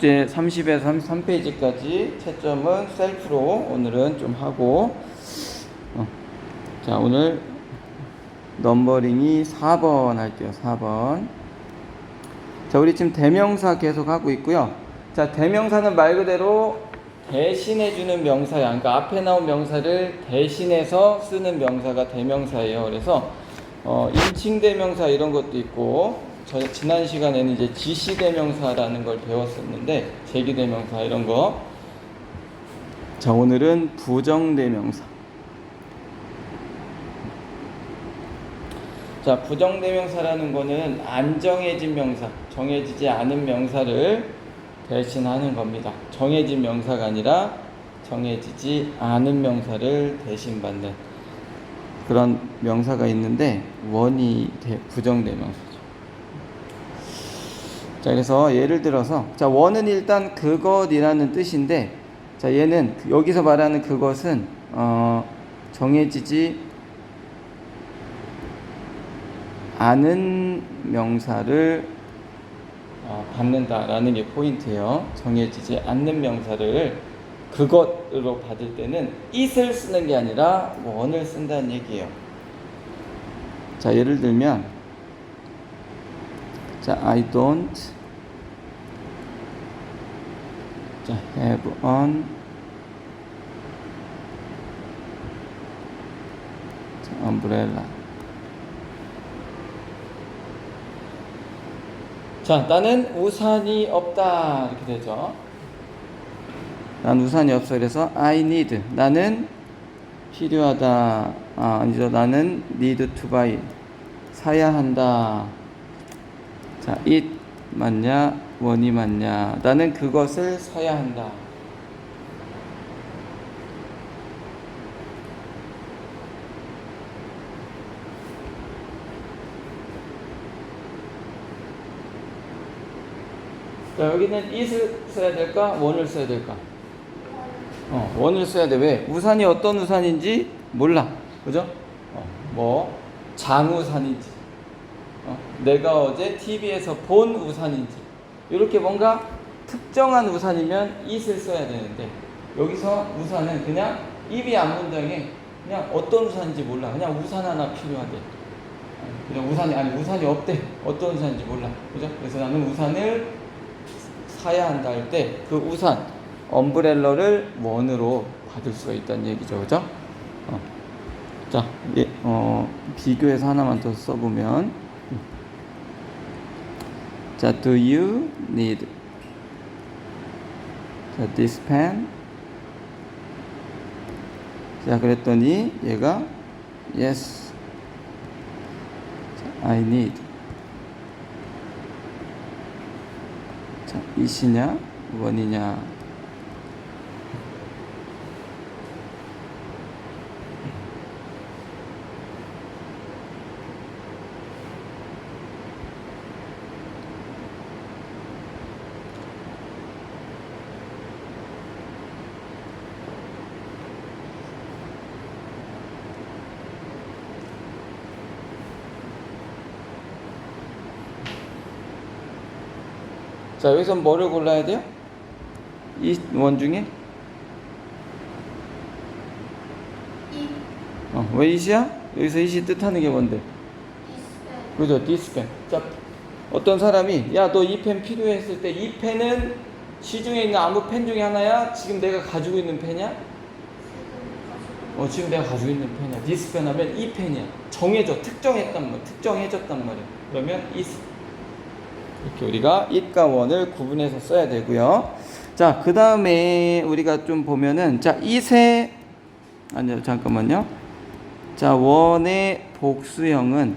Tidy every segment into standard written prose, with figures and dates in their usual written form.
숙제 30에서 33페이지까지 채점은 셀프로 오늘은 좀 하고, 자, 오늘 넘버링이 4번 할게요. 4번. 자, 우리 지금 대명사 계속 하고 있고요. 자, 대명사는 말 그대로 대신해주는 명사야. 그러니까 앞에 나온 명사를 대신해서 쓰는 명사가 대명사예요. 그래서 인칭대명사 이런 것도 있고, 지난 시간에는 이제 지시대명사라는 걸 배웠었는데, 제기대명사 이런 거. 자, 오늘은 부정대명사. 자, 부정대명사라는 거는 안 정해진 명사, 정해지지 않은 명사를 대신하는 겁니다. 정해진 명사가 아니라 정해지지 않은 명사를 대신받는 그런 명사가 있는데, 원이 부정대명사죠. 자, 그래서 예를 들어서, 자, 원은 일단 그것이라는 뜻인데, 자, 얘는 여기서 말하는 그것은 정해지지 않은 명사를 받는다라는 게 포인트예요. 정해지지 않는 명사를 그것으로 받을 때는 it을 쓰는 게 아니라 원을 쓴다는 얘기예요. 자, 예를 들면, 자, I don't 자, have an umbrella. 자, 나는 우산이 없다 이렇게 되죠. 난 우산이 없어. 그래서 I need, 나는 필요하다. 아니죠. 나는 need to buy, 사야 한다. 자, it 맞냐 원이 맞냐. 나는 그것을 사야 한다. 자, 여기는 it을 써야 될까 원을 써야 될까? 원을 써야 돼. 왜? 우산이 어떤 우산인지 몰라. 그죠? 뭐 장우산인지, 내가 어제 TV에서 본 우산인지, 이렇게 뭔가 특정한 우산이면 it을 써야 되는데, 여기서 우산은 그냥 입이 안 문장에 그냥 어떤 우산인지 몰라. 그냥 우산 하나 필요하대. 그냥 우산이 없대. 어떤 우산인지 몰라. 그죠? 그래서 나는 우산을 사야 한다 할 때 그 우산, 엄브렐러를 원으로 받을 수가 있다는 얘기죠. 그죠? 자, 비교해서 하나만 더 써보면, 자, do you need, 자, this pen? 자, 그랬더니 얘가 yes, 자, I need. 자, it이냐 원이냐. 자, 여기서 뭐를 골라야 돼요? 이 원 중에? 왜 it이야? 여기서 it이 뜻하는 게 뭔데? 그죠? this pen. 자, 어떤 사람이, 야, 너 이 펜 필요해 했을 때, 이 펜은 시중에 있는 아무 펜 중에 하나야? 지금 내가 가지고 있는 펜이야? 지금 내가 가지고 있는 펜이야. this pen 하면 이 펜이야. 특정해졌단 말이야. 그러면 is. 이렇게 우리가 it과 원을 구분해서 써야 되고요. 자, 그 다음에 우리가 좀 보면은, 자, it의, 아니요, 잠깐만요. 자, 원의 복수형은,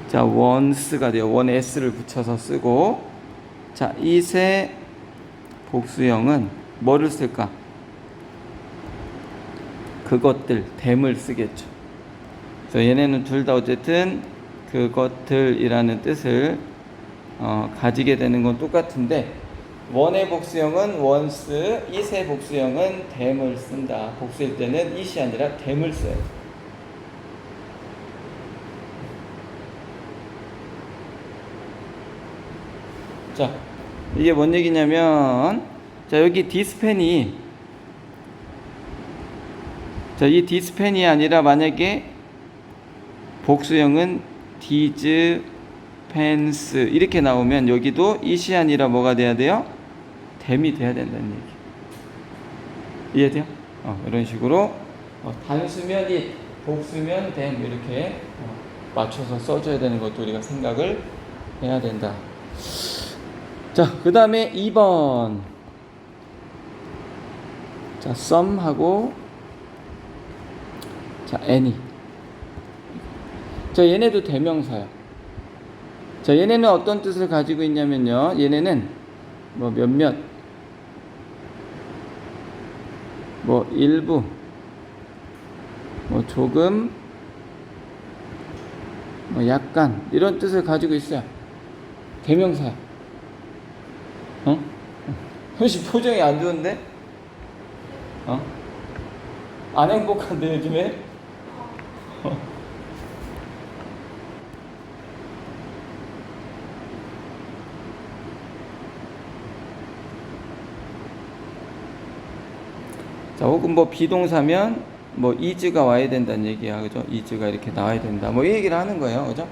자, once가 돼요. 원에 s를 붙여서 쓰고, 자, it의 복수형은 뭐를 쓸까? 그것들, them을 쓰겠죠. 그래서 얘네는 둘 다 어쨌든 그것들이라는 뜻을 가지게 되는 건 똑같은데, 원의 복수형은 once, it의 복수형은 them을 쓴다. 복수일 때는 it이 아니라 them을 써요. 자, 이게 뭔 얘기냐면, 자, 여기 디스펜이, 자, 이 디스펜이 아니라 만약에 복수형은 디즈 펜스 이렇게 나오면 여기도 이시 아니라 뭐가 돼야 돼요? 댐이 돼야 된다는 얘기. 이해돼요? 이런 식으로 단수면 이, 복수면 댐 이렇게 맞춰서 써줘야 되는 것도 우리가 생각을 해야 된다. 자, 그 다음에 2번. 자, some하고 자, any. 자, 얘네도 대명사야. 자, 얘네는 어떤 뜻을 가지고 있냐면요. 얘네는 뭐 몇몇, 뭐 일부, 뭐 조금, 뭐 약간 이런 뜻을 가지고 있어요. 대명사야. 현실 표정이 안 좋은데? 안 행복한데 요즘에? 자, 혹은 뭐 비동사면 뭐 is가 와야 된다는 얘기야, 그죠? is가 이렇게 나와야 된다. 뭐 이 얘기를 하는 거예요, 그죠?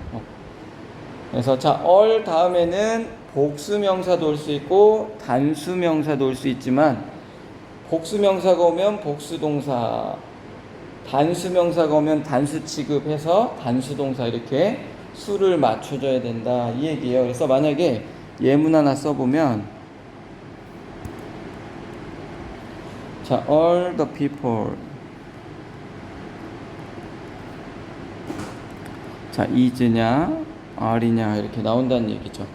그래서 자, all 다음에는 복수명사도 올 수 있고 단수명사도 올 수 있지만 복수명사가 오면 복수동사, 단수명사가 오면 단수 취급해서 단수동사 이렇게 수를 맞춰줘야 된다 이 얘기예요. 그래서 만약에 예문 하나 써보면 자, all the people. 자, is냐, are냐 이렇게 나온다는 얘기죠.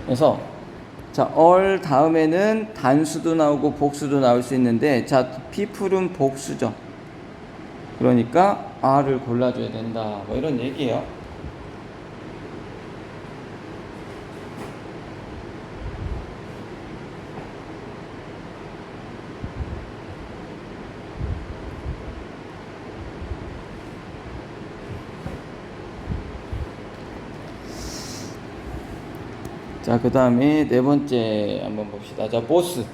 그래서 자, all 다음에는 단수도 나오고 복수도 나올 수 있는데 자, people은 복수죠. 그러니까 are를 골라줘야 된다. 뭐 이런 얘기예요. 자, 그 다음에 네 번째 한번 봅시다. 자, 보스.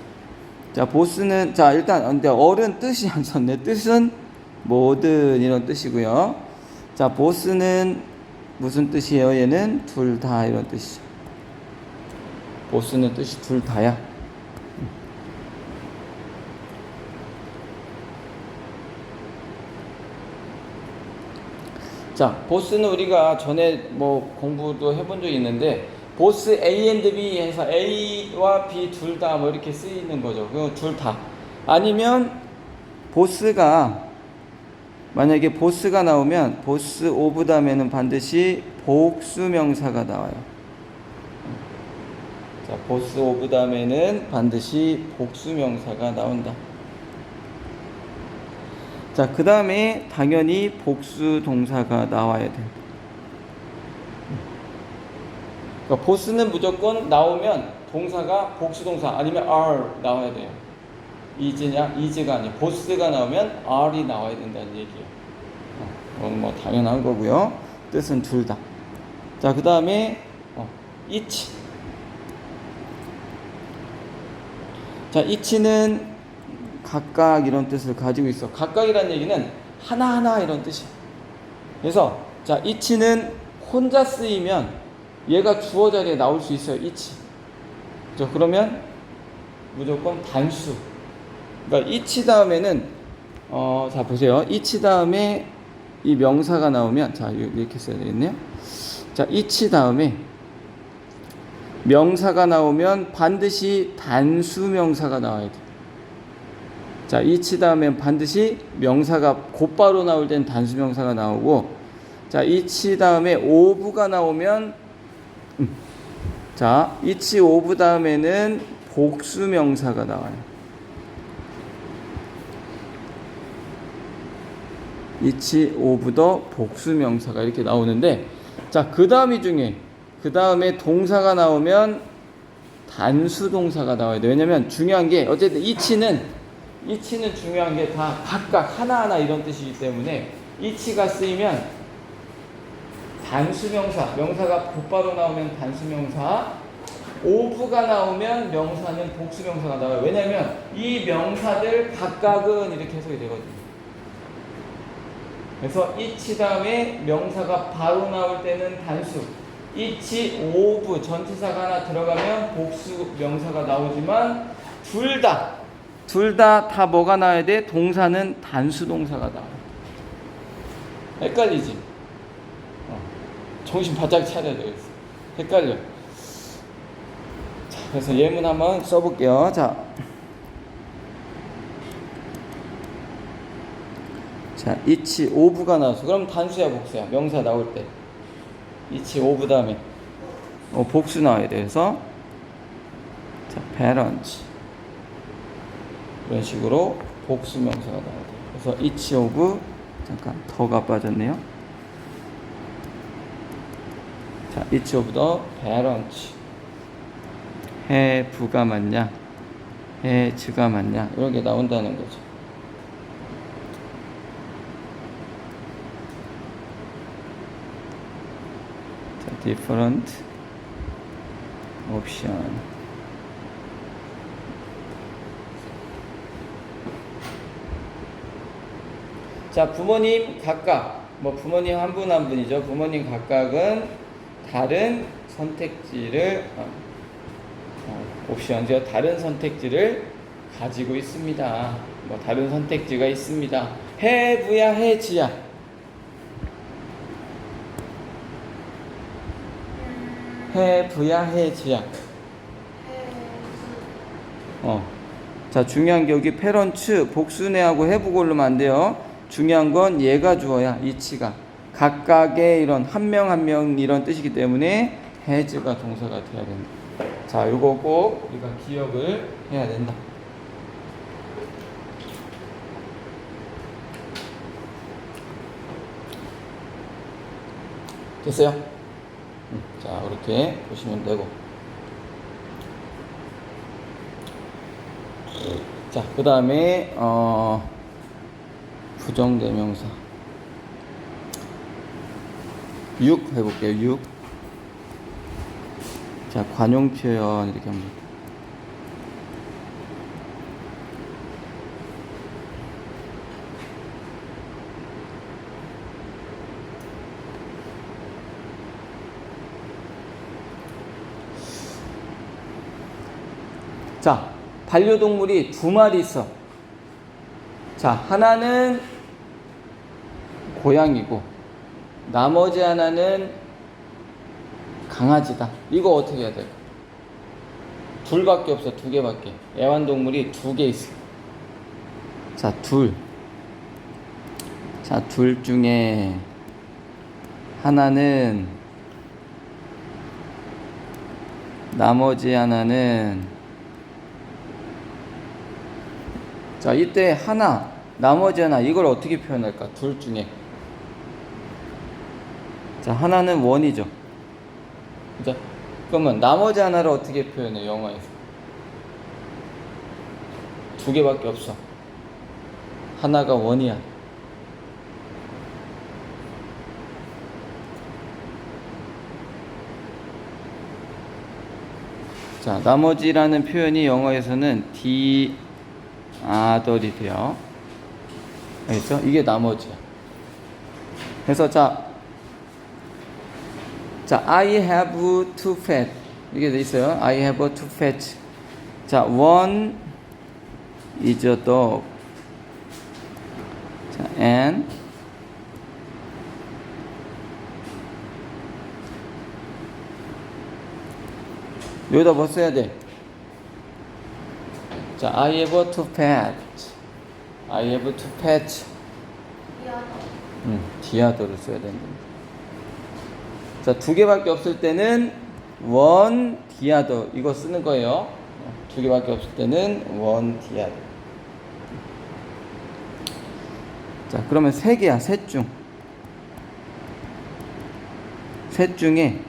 자, 보스는, 자, 일단, 근데 어른 뜻이 안 썼네. 뜻은 모든 이런 뜻이고요. 자, 보스는 무슨 뜻이에요? 얘는 둘 다 이런 뜻이죠. 보스는 뜻이 둘 다야. 자, 보스는 우리가 전에 뭐 공부도 해본 적이 있는데, 보스 A and B 해서 A와 B 둘 다 뭐 이렇게 쓰이는 거죠. 그 둘 다. 아니면 보스가 만약에 보스가 나오면 보스 오브 다음에는 반드시 복수명사가 나와요. 자, 보스 오브 다음에는 반드시 복수명사가 나온다. 자, 그 다음에 당연히 복수동사가 나와야 돼. 그러니까 보스는 무조건 나오면 동사가 복수동사 아니면 are 나와야 돼요. is가 아니에요. 보스가 나오면 are이 나와야 된다는 얘기예요. 그건 뭐 당연한 거고요. 뜻은 둘 다. 자, 그 다음에 each. 자, each는 각각 이런 뜻을 가지고 있어. 각각이라는 얘기는 하나하나 이런 뜻이에요. 그래서 자, each는 혼자 쓰이면 얘가 주어 자리에 나올 수 있어요. each. 그렇죠? 그러면 무조건 단수. 그러니까 each 다음에는 자, 보세요. each 다음에 이 명사가 나오면 자, 이렇게 써야 되겠네요. 자, each 다음에 명사가 나오면 반드시 단수 명사가 나와야 돼. 자, each 다음에 반드시 명사가 곧바로 나올 땐 단수 명사가 나오고, 자, each 다음에 of가 나오면 자, each of 다음에는 복수 명사가 나와요. each of the 복수 명사가 이렇게 나오는데, 자, 그 다음이 중요해. 그 다음에 동사가 나오면 단수 동사가 나와야 돼. 왜냐면 중요한 게 어쨌든 each는 중요한 게 다 각각 하나하나 이런 뜻이기 때문에 each가 쓰이면 단수명사, 명사가 곧바로 나오면 단수명사, of가 나오면 명사는 복수명사가 나와요. 왜냐면 이 명사들 각각은 이렇게 해석이 되거든요. 그래서 each 다음에 명사가 바로 나올 때는 단수, each, of 전치사가 하나 들어가면 복수 명사가 나오지만 둘 다 뭐가 나와야 돼? 동사는 단수 동사가 나와요. 헷갈리지? 정신 바짝 차려야 되겠어. 헷갈려. 자, 그래서 예문 한번 써볼게요. 자, each, of가 나와서 그럼 단수야 복수야? 명사 나올 때 each, of 다음에 복수 나와야 돼. 그래서 자, parents 이런 식으로 복수 명사가 나와야 돼. 그래서 each of 잠깐 더가 빠졌네요. 자, each of the parents have가 맞냐 has가 맞냐 이런 게 나온다는 거죠. 자, different option. 자, 부모님 각각, 부모님 한 분 한 분이죠. 부모님 각각은 다른 선택지를, 옵션이죠. 다른 선택지를 가지고 있습니다. 다른 선택지가 있습니다. have야, has야? have야, has야? 자, 중요한 게 여기 parents, 복수네하고 have 고르면 안 돼요. 중요한 건 얘가 주어야, each가. 각각의 이런 한 명 한 명 이런 뜻이기 때문에 has가 동사가 돼야 된다. 자, 요거 꼭 우리가 기억을 해야 된다. 됐어요? 자, 이렇게 보시면 되고. 자, 그 다음에 부정대명사 6 해볼게요. 6. 자, 관용표현 이렇게 합니다. 자, 반려동물이 두 마리 있어. 자, 하나는 고양이고 나머지 하나는 강아지다. 이거 어떻게 해야 될까? 둘밖에 없어. 두 개밖에. 애완동물이 두 개 있어. 자, 둘. 자, 둘 중에 하나는, 나머지 하나는, 자, 이때 하나, 나머지 하나, 이걸 어떻게 표현할까? 둘 중에. 자, 하나는 원이죠. 그죠? 그러면 나머지 하나를 어떻게 표현해, 영어에서? 두 개밖에 없어. 하나가 원이야. 자, 나머지라는 표현이 영어에서는 the other이 돼요. 알겠죠? 이게 나머지야. 그래서 자, I have two pets. 이게 돼 있어요. I have two pets. 자, one is a dog. 자, and 여기다 뭐 써야 돼? 자, I have two pets. I have two pets. 디아더를 써야 되는데. 자, 두 개밖에 없을 때는 one 디아더 이거 쓰는 거예요. 두 개밖에 없을 때는 one 디아더. 자, 그러면 세 개야. 셋 중에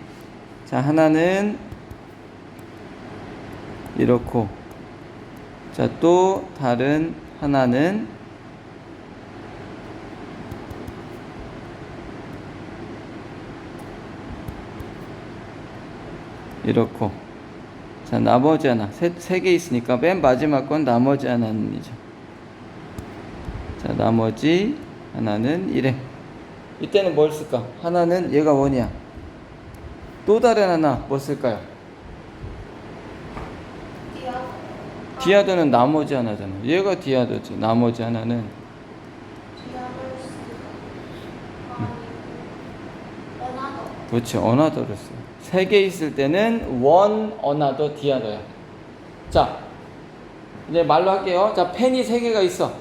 자, 하나는 이렇고, 자, 또 다른 하나는 이렇고. 자, 나머지 하나. 세 개 있으니까 맨 마지막 건 나머지 하나는이죠. 자, 나머지 하나는 이래. 이때는 뭘 쓸까? 하나는 얘가 원이야. 또 다른 하나 뭐 쓸까요? 디아더는 나머지 하나잖아. 얘가 디아더지. 나머지 하나는 그렇지. 어나더를 써. 세 개 있을 때는 one another 디아더야. 자, 이제 말로 할게요. 자, 펜이 세 개가 있어.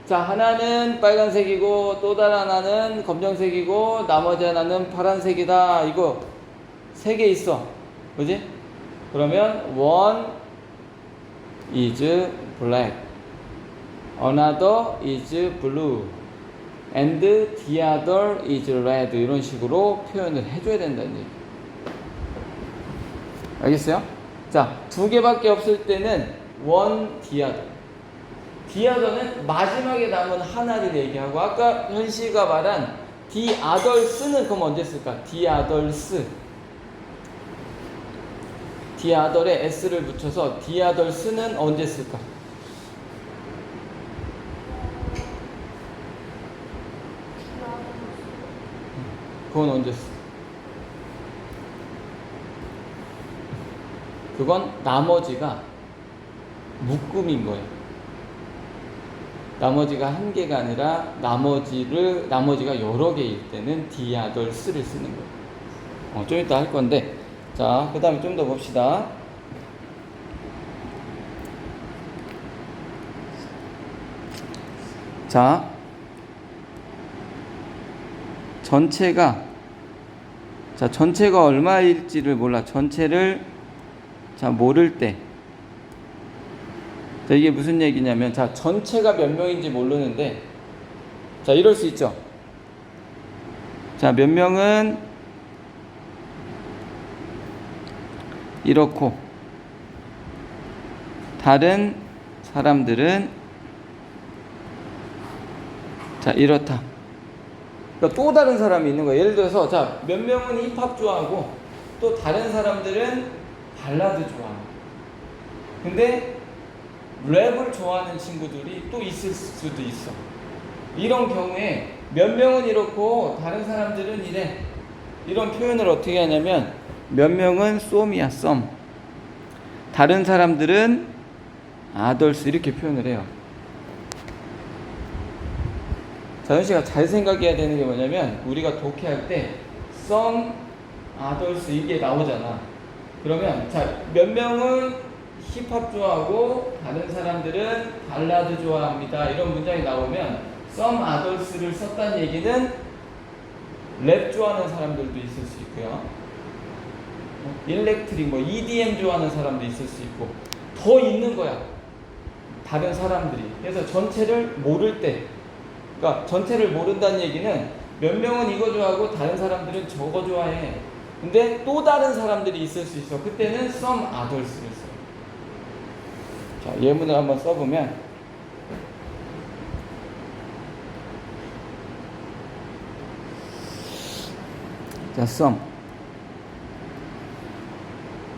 자, 하나는 빨간색이고 또 다른 하나는 검정색이고 나머지 하나는 파란색이다. 이거 세 개 있어. 그지? 그러면 one is black, another is blue, and the other is red. 이런 식으로 표현을 해줘야 된다는 얘기. 알겠어요? 자, 두 개밖에 없을 때는 one the other. the other는 마지막에 남은 하나를 얘기하고, 아까 현씨가 말한 the others는 그럼 언제 쓸까? the others. the other에 s를 붙여서 the others는 언제 쓸까? 그건 언제 쓸까? 그건 나머지가 묶음인 거예요. 나머지가 한 개가 아니라 나머지가 여러 개일 때는 the others를 쓰는 거예요. 좀 이따 할 건데, 자, 그 다음에 좀 더 봅시다. 자, 전체가 얼마일지를 몰라. 전체를 모를 때. 자, 이게 무슨 얘기냐면, 자, 전체가 몇 명인지 모르는데, 자, 이럴 수 있죠. 자, 몇 명은 이렇고, 다른 사람들은 자, 이렇다. 그러니까 또 다른 사람이 있는 거예요. 예를 들어서, 자, 몇 명은 힙합 좋아하고, 또 다른 사람들은 발라드 좋아하고. 근데 랩을 좋아하는 친구들이 또 있을 수도 있어. 이런 경우에 몇 명은 이렇고 다른 사람들은 이래. 이런 표현을 어떻게 하냐면, 몇 명은 쏨이야, 쏨. 다른 사람들은 아덜스, 이렇게 표현을 해요. 자연씨가 잘 생각해야 되는 게 뭐냐면, 우리가 독해할 때 some, others 이게 나오잖아. 그러면 자, 몇 명은 힙합 좋아하고 다른 사람들은 발라드 좋아합니다. 이런 문장이 나오면 some, others를 썼다는 얘기는 랩 좋아하는 사람들도 있을 수 있고요. 일렉트릭, EDM 좋아하는 사람도 있을 수 있고, 더 있는 거야. 다른 사람들이. 그래서 전체를 모를 때, 그러니까 전체를 모른다는 얘기는 몇 명은 이거 좋아하고 다른 사람들은 저거 좋아해. 근데 또 다른 사람들이 있을 수 있어. 그때는 some others를 써요. 자, 예문을 한번 써보면, 자, some.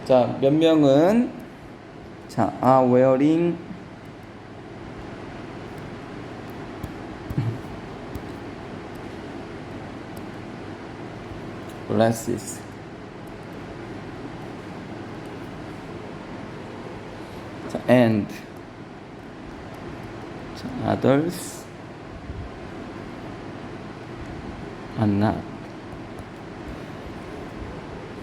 자, 몇 명은 are wearing glasses. 자, and 자, others are not.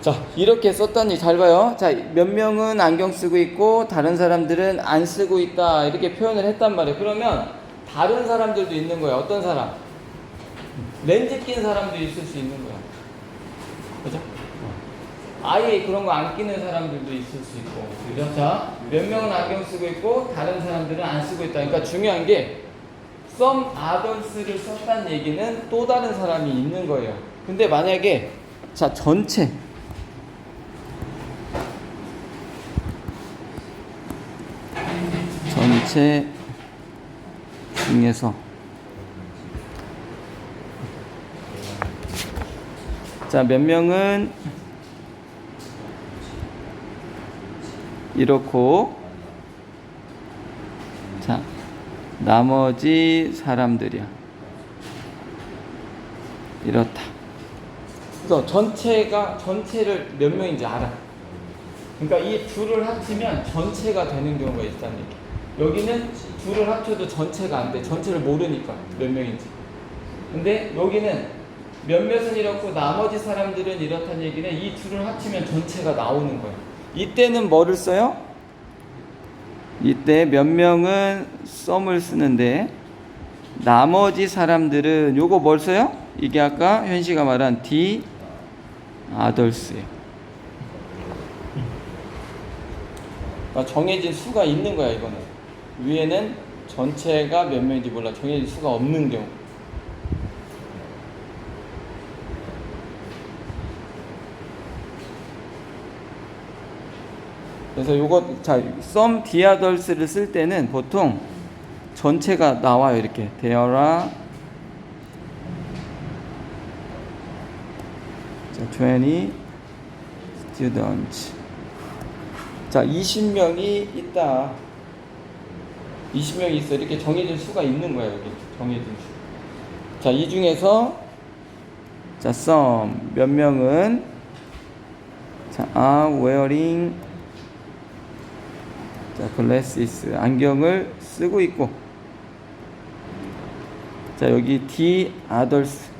자, 이렇게 썼더니 잘 봐요. 자, 몇 명은 안경 쓰고 있고 다른 사람들은 안 쓰고 있다. 이렇게 표현을 했단 말이에요. 그러면 다른 사람들도 있는 거야. 어떤 사람? 렌즈 낀 사람도 있을 수 있는 거야. 그죠? 아예 그런 거 안 끼는 사람들도 있을 수 있고. 그죠? 자, 몇 명은 안경 쓰고 있고 다른 사람들은 안 쓰고 있다. 그러니까 중요한 게 some others를 썼다는 얘기는 또 다른 사람이 있는 거예요. 근데 만약에 자, 전체 중에서 자, 몇 명은 이렇고, 자, 나머지 사람들이야. 이렇다. 그래서 전체를 몇 명인지 알아. 그러니까 이 둘을 합치면 전체가 되는 경우가 있다는 얘기. 여기는 둘을 합쳐도 전체가 안 돼. 전체를 모르니까 몇 명인지. 근데 여기는 몇몇은 이렇고 나머지 사람들은 이렇다는 얘기는 이 둘을 합치면 전체가 나오는 거야. 이때는 뭐를 써요? 이때 몇 명은 some을 쓰는데 나머지 사람들은 요거 뭘 써요? 이게 아까 현씨가 말한 the others예요. 그러니까 정해진 수가 있는 거야. 이거는 위에는 전체가 몇 명인지 몰라. 정해진 수가 없는 경우. 그래서 요거, 자, some the others를 쓸 때는 보통 전체가 나와요. 이렇게 there are 20 students. 자, 20명이 있다. 20명이 있어. 이렇게 정해진 수가 있는 거야. 여기 정해진 수. 자, 이 중에서 자, some 몇 명은 자, are wearing 자, glasses 안경을 쓰고 있고, 자, 여기 the others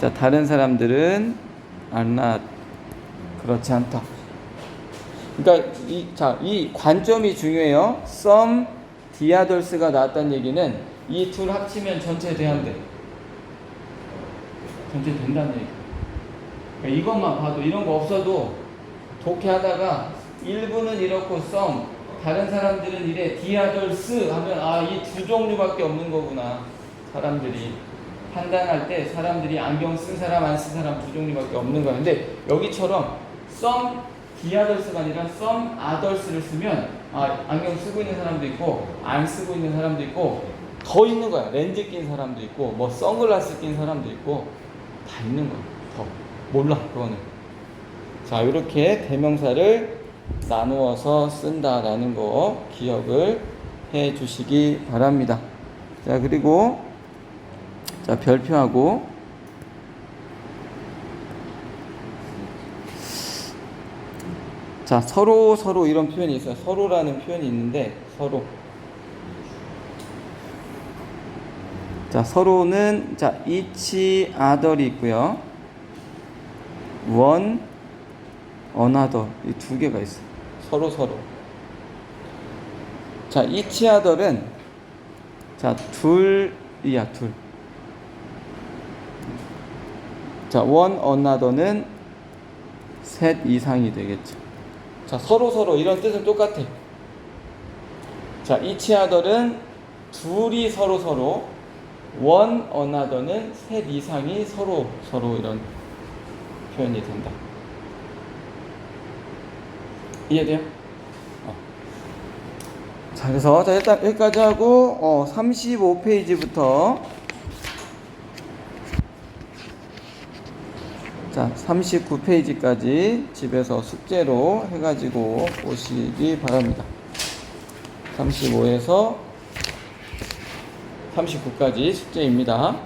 자, 다른 사람들은 are not 그렇지 않다. 그러니까 이 관점이 중요해요. some the others가 나왔다는 얘기는 이 둘 합치면 전체 돼한대. 전체 된다는 얘기. 그러니까 이것만 봐도 이런 거 없어도 독해하다가 일부는 이렇고 some 다른 사람들은 이래 the others 하면 아, 이 두 종류밖에 없는 거구나. 사람들이 판단할 때 사람들이 안경 쓴 사람 안 쓴 사람 두 종류밖에 없는 거야. 근데 여기처럼 some the others가 아니라 some others를 쓰면 아, 안경 쓰고 있는 사람도 있고 안 쓰고 있는 사람도 있고 더 있는 거야. 렌즈 낀 사람도 있고 뭐 선글라스 낀 사람도 있고 다 있는 거야. 더 몰라 그거는. 자, 이렇게 대명사를 나누어서 쓴다라는 거 기억을 해 주시기 바랍니다. 자, 그리고 자, 별표하고 자, 서로 이런 표현이 있어요. 서로라는 표현이 있는데 서로. 자, 서로는 자, each other이 있고요. one another 이 두 개가 있어요. 서로. 자, each other은 자, 둘이야, 둘. 자, one another는 셋 이상이 되겠죠. 자, 서로 이런 뜻은 똑같아. 자, each other는 둘이 서로, one another는 셋 이상이 서로 이런 표현이 된다. 이해돼요? 자, 그래서 자, 일단 여기까지 하고 35페이지부터 자, 39페이지까지 집에서 숙제로 해가지고 오시기 바랍니다. 35에서 39까지 숙제입니다.